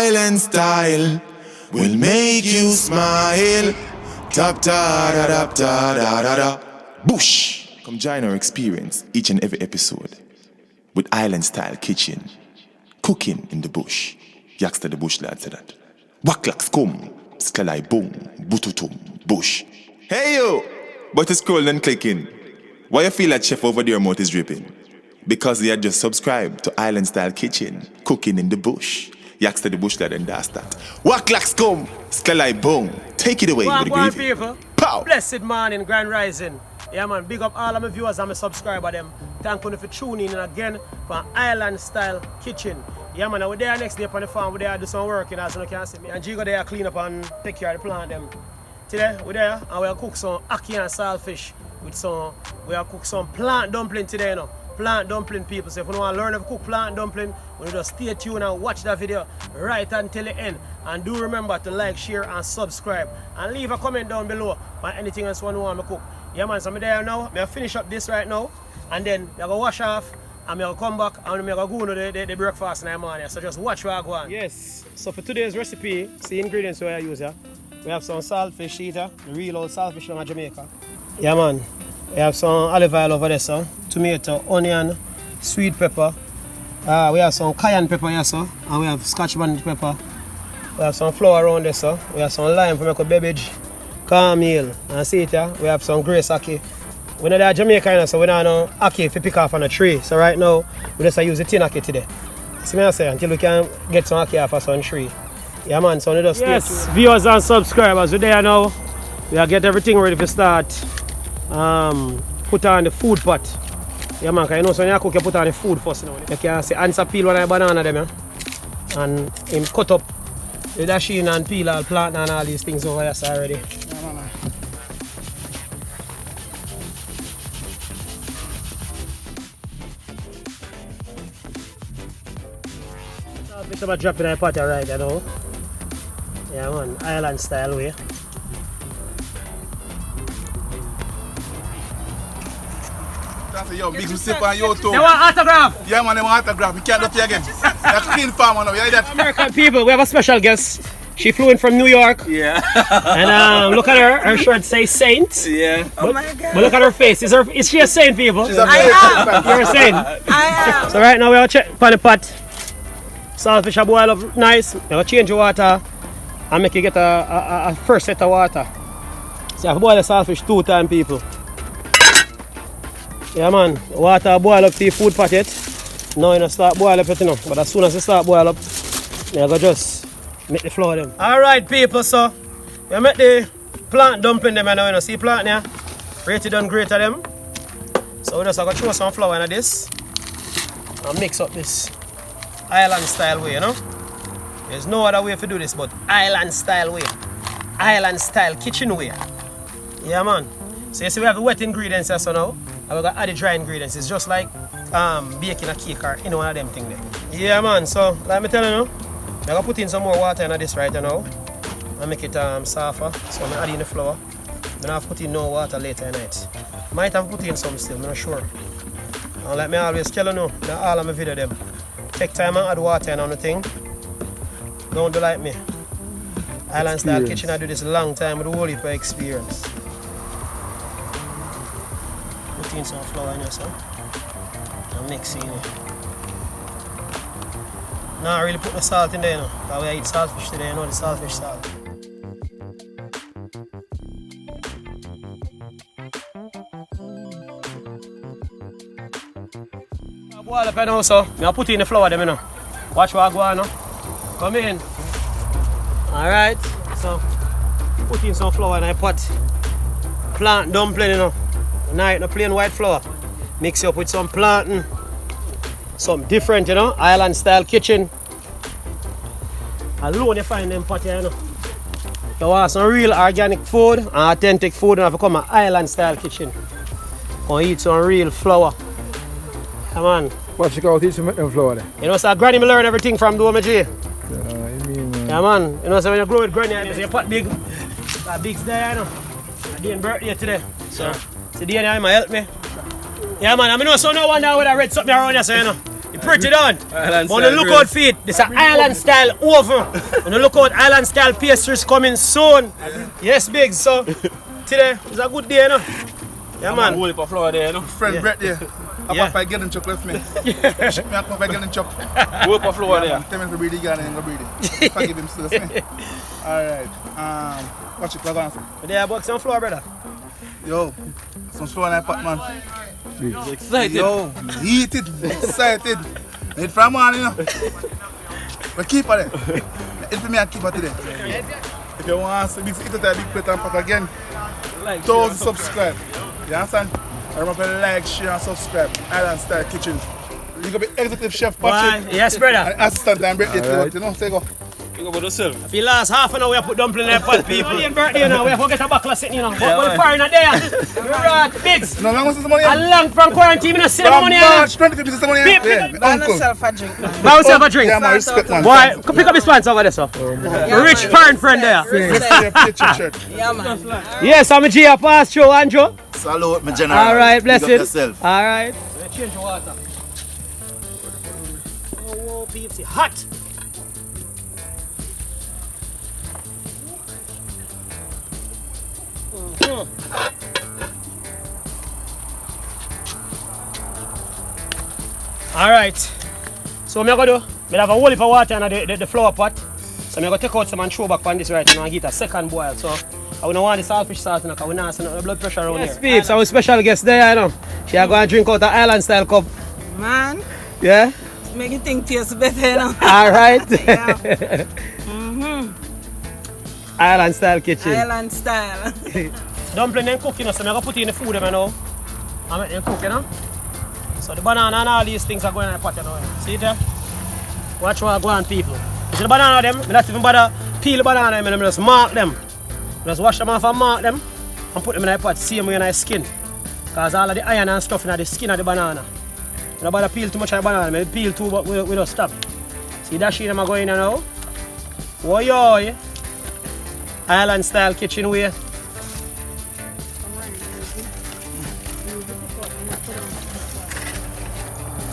Island style will make you smile. Tap da da da da da da da. Bush! Come join our experience each and every episode with Island style kitchen. Cooking in the bush. Yakster the bush lad said that. Waklaks come, skalai boom, bututum, bush. Hey yo! But it's scrolling and clicking. Why you feel like chef over there mouth is dripping? Because they had just subscribed to Island Style Kitchen, cooking in the bush. Yakster the bush lad and that's that. Waklaks come, skalai boom. Take it away with the gravy. People. Pow! Blessed morning, grand rising. Yeah man, big up all of my viewers and my subscribers them. Thank you for tuning in again for Island Style Kitchen. Yeah man, we're there next day on the farm, we're there do some work as you can see me. And Gigo there clean up and take care of the plant them. Today we're there and we'll cook some Ackee Saltfish with some, we'll cook some plant dumpling today you know. Plant dumpling people. So if you want to learn how to cook plant dumpling, you just stay tuned and watch that video right until the end. And do remember to like, share and subscribe. And leave a comment down below for anything else you want to cook. Yeah man, so I'm there now. I'm finish up this right now. And then I'm going to wash off. And I'm going to come back and I'm going to go to the breakfast in the morning. So just watch where I go on. Yes. So for today's recipe, see the ingredients we use here. We have some saltfish here, the real old saltfish from Jamaica. Yeah man. We have some olive oil over there, so tomato, onion, sweet pepper. We have some cayenne pepper here, so, and we have scotch bonnet pepper. We have some flour around there, so. We have some lime for make a beverage, cornmeal, and see it here. We have some grace ackee. We're not Jamaican, so we don't know ackee if you pick off on a tree. So right now, we just use the tin ackee today. See what I say? Until we can get some ackee off of some tree. Yeah man, so we just yes, viewers and subscribers, we're there now. We get everything ready to start. Put on the food pot. Yeah man, cause you know so when you cook you put on the food first you know. You can see answer peel one of the banana them yeah? And him cut up the dasheen and peel all plant and all these things over here so already. A bit of a drop in the pot right you know. Yeah man, island style way. Yo, big sip on you too. They want autograph? Yeah man, they want autograph. We can't do it again. That's clean farmer now, you hear that? American people, we have a special guest. She flew in from New York. Yeah. And look at her shirt says Saint. Yeah. Oh my God. But look at her face. Is she a saint, people? She's a I am. You're a saint. I am. So right now we are check on the pot. Saltfish are boil up nice. We will change the water and make you get a first set of water. So you have to boil the saltfish 2 times, people. Yeah man, water boil up to your food pot yet. Now you start boil up it you know. But as soon as you start boil up, you go just make the flour them. Alright people, so we make the plant dumpling them now, you know. See plant here? Rated done great of them. So we just going to throw some flour into this and mix up this island style way, you know. There's no other way to do this but island style way. Island style kitchen way. Yeah man. So you see we have the wet ingredients here so now. And we got add the dry ingredients. It's just like baking a cake or any one of them things there. Yeah man, so like me tell you now, I'm gonna put in some more water into this right now and make it softer. So I'm adding the flour. Then I'll put in no water later tonight. Might have put in some still, I'm not sure. And like me always tell you now, in all of my video them, take time and add water in on the thing. Don't do like me. Island Style Kitchen, I do this a long time with a whole heap of experience. Put in some flour in here, so. And mix it in. Now I really put the salt in there, you know. Because we eat saltfish today, you know, the saltfish salt. I boil up now, so I put in the flour them, you know. Watch what I go on now. Come in. Alright, so put in some flour in the pot. Plant dumpling, you know. Now no plain white flour. Mix it up with some plantain. Something different, you know. Island style kitchen. Alone you find them pot here, you know. You want some real organic food and authentic food, and have to come an island style kitchen. Or eat some real flour. Come on. What you got to eat some flour there? You know, so granny me learn everything from Doma J. I mean, yeah man. You know, so when you grow with granny, you see your pot big. That big's there, you know. I did birthday today. So today I might help me. Yeah man, I know so no one now with a red something around here, so you know. The pretty done. Island Wanna style look grill. out for it. This is island style oven. Wanna look out island style pastries coming soon. Yes, big. So today is a good day, you know. Yeah, I'm man. a whole heap of flour there, you know. Friend Brett there. I'm Yeah. up by getting chuck with me. Ship me up by getting chuck. Whole heap of flour there. Tell me to breathe again and go breathe it. Forgive him still, me. Alright. Watch it, plug on. Today I bought some flour, brother. Yo, some slow on that pot, man. Excited. Yo, heated, excited. Need from morning, you know. We keep it there. It's for me and keep it today. If you want to eat it at a big plate and pot again, Like, 1,000 subscribe. You understand? I remember to like, share and subscribe. Island Style Kitchen. You can be executive chef, Why? Patrick. Yes, brother. And assistant and birthday Alright. you know, say go. think about yourself. If you last half an hour, we have put dumpling in the pot, people. Your birthday now, we have to get a buckle of sitting, you know. But Yeah, when man. the fire in there, you're right, bigs. No long was the money. A long from quarantine, I see the From money. March 25th is the money. People- Yeah, Buy my uncle. myself a drink, man. Buy yourself a drink. Yeah, man, respect, man. Boy, come pick up his pants over there, sir. Yeah, Rich man. foreign friend there. Respect. Yeah, man. Yes, I'm a G pass through, Andrew. Salute, my general. All right, Big up blessed. yourself. All right. Change the water. Oh, peeps, it's hot. All right. So what I'm gonna do? I have a whole heap of water in the flour pot. So I'm gonna take out some and throw back on this right now and get a second boil. So I don't want the saltfish salt in because we not send blood pressure around here. Yes, peeps, our special guest there, you know. She are going to drink out the island style cup. Man, Yeah? make it think taste better, you know. All right. Yeah. Island style kitchen. Island style. Dumpling and cooking, so I'm going to put in the food them now. I make them cook, you know. So the banana and all these things are going in the pot, you know. See it there? Watch what I go on, people. You see the banana them, I don't even bother peel the banana them, and I just mark them. I just wash them off and mark them and put them in the pot, same way in the skin. Because all of the iron and stuff in the skin of the banana. I don't bother peel too much of the banana, I peel too, but we don't stop. See that shit them are going in now? Oh, yo. Island style kitchen way.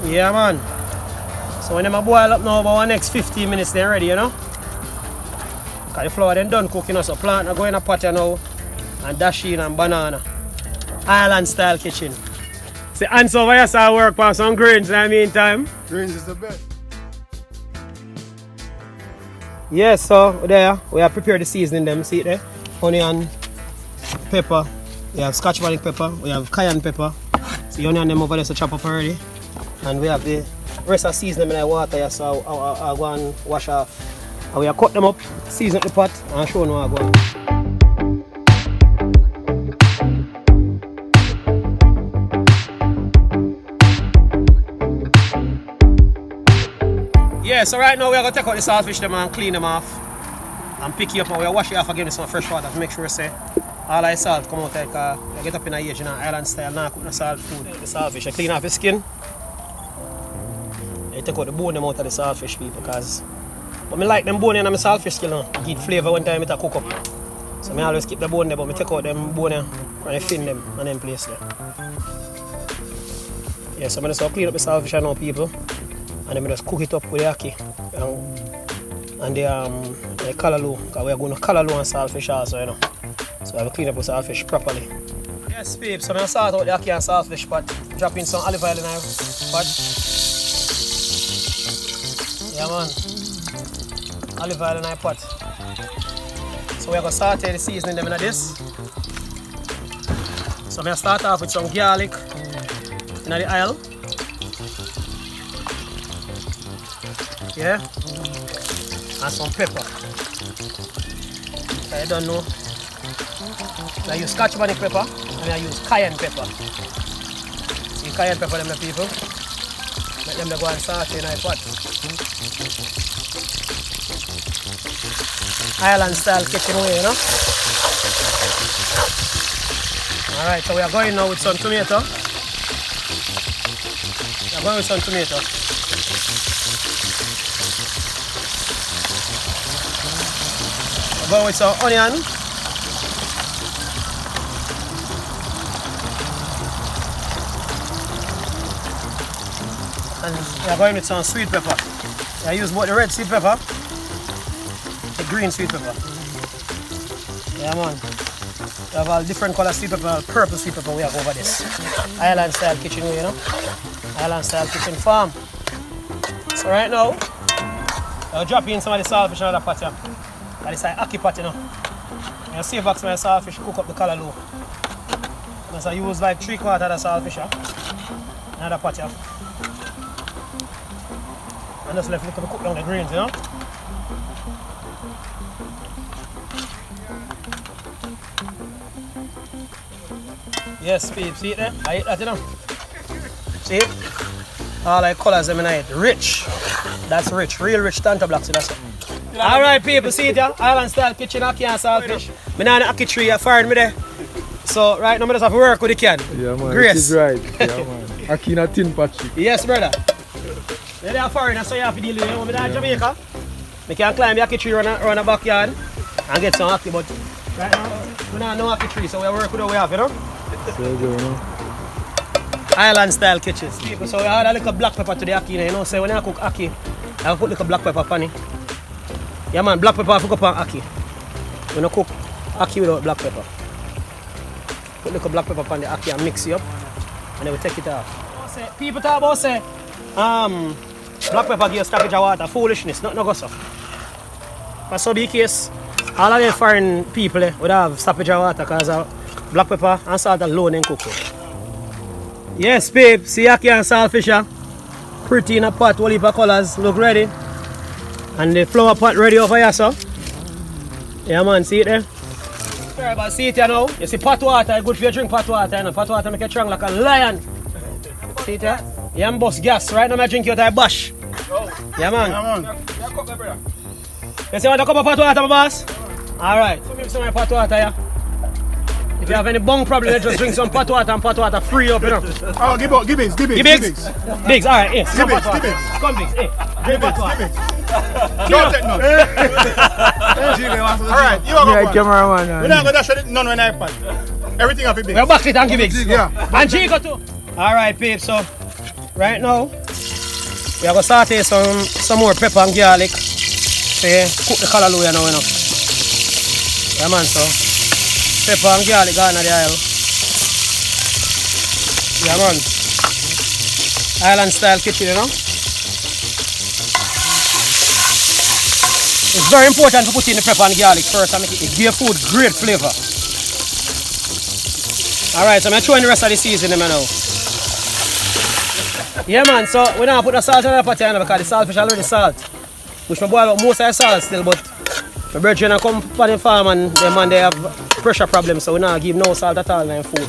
Yeah, man. So when them a boil up now, about the next 15 minutes they're ready, you know. Because the flour then done cooking, so plant are going in a pot you now and dasheen and banana. Island style kitchen. See, and so I start work for some greens in the meantime. Greens is the best. Yes, so there we have prepared the seasoning them, see it there? Onion, pepper, we have scotch bonnet pepper, we have cayenne pepper. So the onion them over there so chop up already. And we have the rest of seasoning in the water here, so I'll go and wash off. And we have cut them up, season up the pot and show them how I go. Yeah, so right now we are going to take out the saltfish them and clean them off and pick it up and we wash it off again with some fresh water to make sure say all the salt come out because you get up in the age, you know, island style, now cook the salt food. The saltfish, you clean off the skin. You take out the bone them out of the saltfish people because but I like them bone in my saltfish skill now. Give flavour when time it cook up. So I always keep the bone there but I take out them bone and I fin them and then place there. Yeah, so I'm just clean up the saltfish now people. And then I just cook it up with the ackee and the callaloo, because we are going to callaloo and saltfish also, you know. So I will clean up the saltfish properly. Yes, babe, so I'm going to sort out the ackee and saltfish pot, drop in some olive oil in our pot. Yeah, man. Olive oil in our pot. So we're going to saute the seasoning them in this. So I'm going to start off with some garlic in the oil. Yeah, and some pepper. I don't know. I use scotch bonnet pepper and I use cayenne pepper. See cayenne pepper them the people. Let them go and saute in a pot. Island style kitchen way, you know. Alright, so we are going now with some tomato. We are going with some tomato. Go with some onion. And And we are going with some sweet pepper. I use both the red sweet pepper, the green sweet pepper. Yeah man. We have all different color sweet pepper, purple sweet pepper we have over this. Island style kitchen way, you know. Island style kitchen farm. So right now, I'll drop in some of the saltfish in another pot here. That is like Ackee pot, you know. I'll save back some of the saltfish, cook up the callaloo. So I use like 3/4 of the saltfish here. Another pot here. And just left to cook down the greens, you know. Yes, peep, see it there? I eat that, you know. See it? All like colors, I mean, I eat. Rich. That's rich, real rich Tanta blocks, so that's it. Alright, people, see it here? Island style kitchen, Ackee and saltfish. I'm not an Ackee tree, I fired me there. So, right now, I just have to work with the can. Yeah, man. Grace. It is right. Yeah, man. Ackee in a tin patchy. Yes, brother. They are foreign, so you have to deal with it. When I'm in Jamaica, I can climb the Ackee tree around the backyard and get some Ackee, but right now, we don't know Ackee tree, so we work with what we have, you know? So you know. Island style kitchens. People, so we add a little black pepper to the Ackee, you know, so when I cook Ackee, I put a little black pepper on it. Yeah man, black pepper I cook up on Ackee. When I cook Ackee without black pepper. Put a little black pepper on the Ackee and mix it up, and then we take it off. People talk about say, black pepper give stoppage of water, foolishness, not no go so. For so be case, all of the foreign people would have stoppage of water because black pepper and salt alone in cooking. Yes, babe, see Ackee and saltfish here. Pretty in a pot, whole heap of colors, look ready. And the flower pot ready over here, so. Yeah man, see it there? Sorry, but see it here now. You see pot water, good for you drink pot water, you know. Pot water make you strong like a lion. See it here? Yeah, I'm boss gas. Right now I drink you out of bash. Yeah man. Yeah, man. You see want a cup of pot water, my boss? Alright, so give some of pot water here. If you have any bung problem, you just drink some pot water and pot water free up, you know. Oh, give Biggs. Biggs, alright, yes. Give Biggs, give Biggs. Come Biggs, hey. Give Biggs. Don't take none. Alright, you are Yeah, going. cameraman. We're not going to dash none on iPad. Everything up in Biggs. We'll back it and give Biggs. Yeah. And Chico too. Alright, babe, so right now we are going to saute some more pepper and garlic. See, cook the callaloo now, you know. Yeah man, so pepper and garlic gone in the oil. Yeah man. Island style kitchen, you know. It's very important to put in the pepper and garlic first and make it give food great flavor. Alright, so I'm throwing the rest of the seasoning now. Yeah man, so we now put the salt in the pot here because the saltfish already salt. Which I boil up most of the salt still, but my brethren come from the farm and them man they have pressure problems, so we now give no salt at all in the food.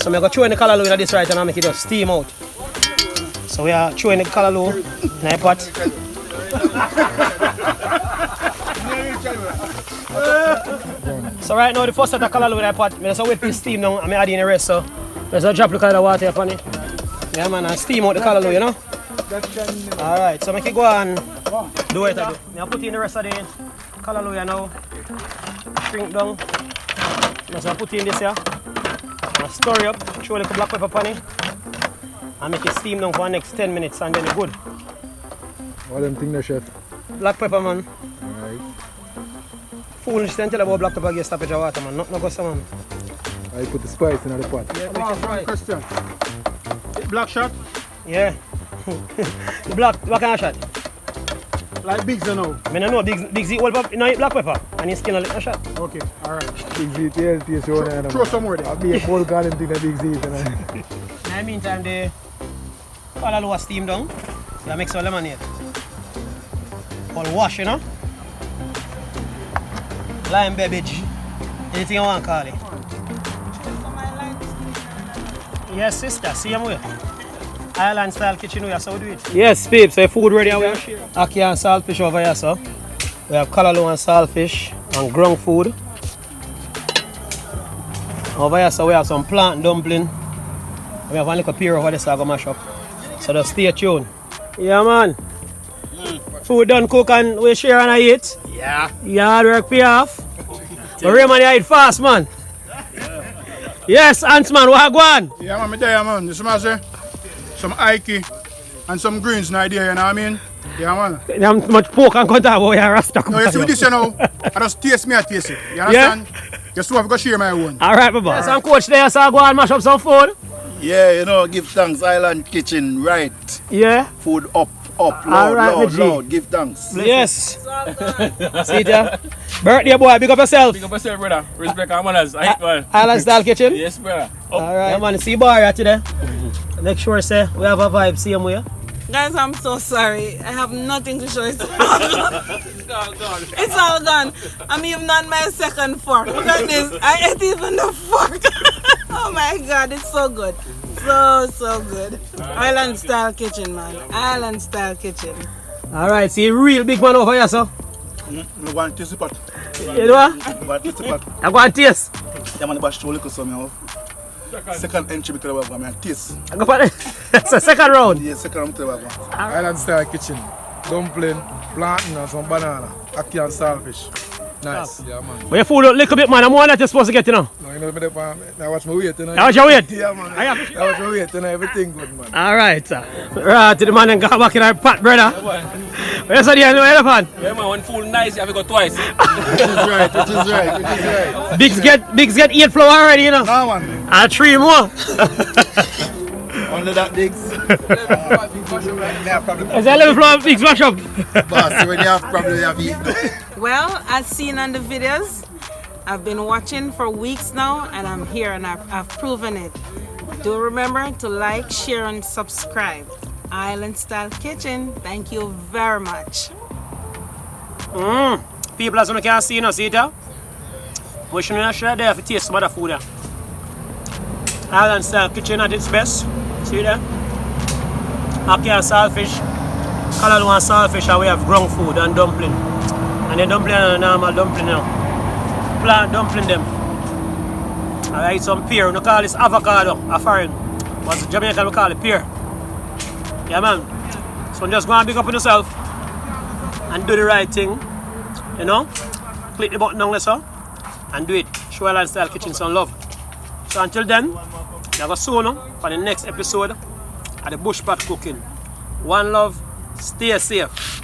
So I'm going to throw in the callaloo in this right and I make it just steam out. So we are throwing the callaloo in the pot. So right now the first set of callaloo in the pot, I just wait for the steam now and I add in the rest, so I just drop the kind of water upon it. Yeah man, and steam out the callaloo, you know. Alright, so I can go and do it again. I put in the rest of the callaloo here now. Shrink down. So I put in this here. I stir it up, throw a little black pepper on it. And make it steam down for the next 10 minutes and then it's good. What them thing there, chef? Black pepper man. Alright. Foolish to tell about black pepper get stoppage of water man. Not go so man. I put the spice in the pot. Yeah, we can try it. Question. Black shot? Yeah. The black, what kind of shot? Like Biggs, you know. I don't know, Biggs eat all black pepper and his skin a little shot. Okay, alright. Big Z, yes, yes, Throw some more there. I'll be a whole garden thing that Big Z. In the meantime, the callaloo is steamed down. So I make some lemonade. Called wash, you know. Lime beverage. Anything you want to call it. Yes, sister, same way. Island style kitchen here, so we do it. Yes, babe, so food ready here. Ackee and saltfish over here, so. We have callaloo and saltfish and ground food. Over here, so we have some plant dumpling. We have one little pear over there, so I go mash up. So just stay tuned. Yeah, man. Food done cook and we share and I eat. Yeah. Yard work pay off. But Raymond, you eat fast, man. Yes, Ants man, what go on? Yeah, man, me there, man. You see what I say? some Ackee, and some greens in there, you know what I mean? Yeah, man. You have much pork and cut out boy, Rasta. No, you see with this, you know, I just taste me, I taste it. You understand? Just so I've got to share my own. Alright, Baba. Yes, I'm coach there, so I go and mash up some food. Yeah, you know, give thanks, Island Kitchen, right? Yeah. Food up, loud, Alright, loud, G. loud, give thanks. Yes. See ya. Birthday boy, big up yourself. Big up yourself, brother. Respect our manners. Island Style Kitchen? Yes, brother. Alright. Yeah, man, see bar right today. Make sure, say, we have a vibe, same way. Guys, I'm so sorry. I have nothing to show. It's all Gone. It's all gone. I'm even on my second fork. Look at this. I ate even the fork. Oh my God, it's so good. So good. Island Style Kitchen, man. Island Style Kitchen. Alright, see, real big man over here, so. I want to taste the pot. You know what? I want to taste the pot. I go and taste. Yeah, man, I show a little something. Second entry because I want to taste. I go for it. It's a second round. Yeah, second round because I want. Island Style Kitchen. Dumpling, plantain and some banana. Ackee and Saltfish. Nice. Yeah, man. But your food a little bit, man. I'm more that you're supposed to get, you know. No, you know, I watch my weight, you know. I watch your weight. Yeah, man. I watch my weight, you know. Everything good, man. Alright, right to the man and got back in our pot, brother. Where's the elephant? Yeah, man, when food nice, you have to go twice. Which is right. Bigs get 8 flour already, you know. No, man. And 3 more. Under that, Diggs. Is that 11 flour Bigs mash up? Boss, when you have problem, you have eaten. Well, as seen on the videos, I've been watching for weeks now, and I'm here and I've proven it. Do remember to like, share, and subscribe. Island Style Kitchen, thank you very much. People as you can see, you know, see it here? We should share there to taste some other food there. Island Style Kitchen at its best. See there? Ackee and Saltfish. Colored one saltfish, and we have ground food and dumpling. And the dumpling and the normal dumpling now. Plant dumpling them. I eat some pear. We call this avocado, a foreign. What's the Jamaican we call it? Pear. Yeah, man. So just go and big up on yourself and do the right thing. You know? Click the button down there, so, and do it. Show Island Style Kitchen some love. So until then, you go soon for the next episode of the Bush Pot Cooking. One love, stay safe.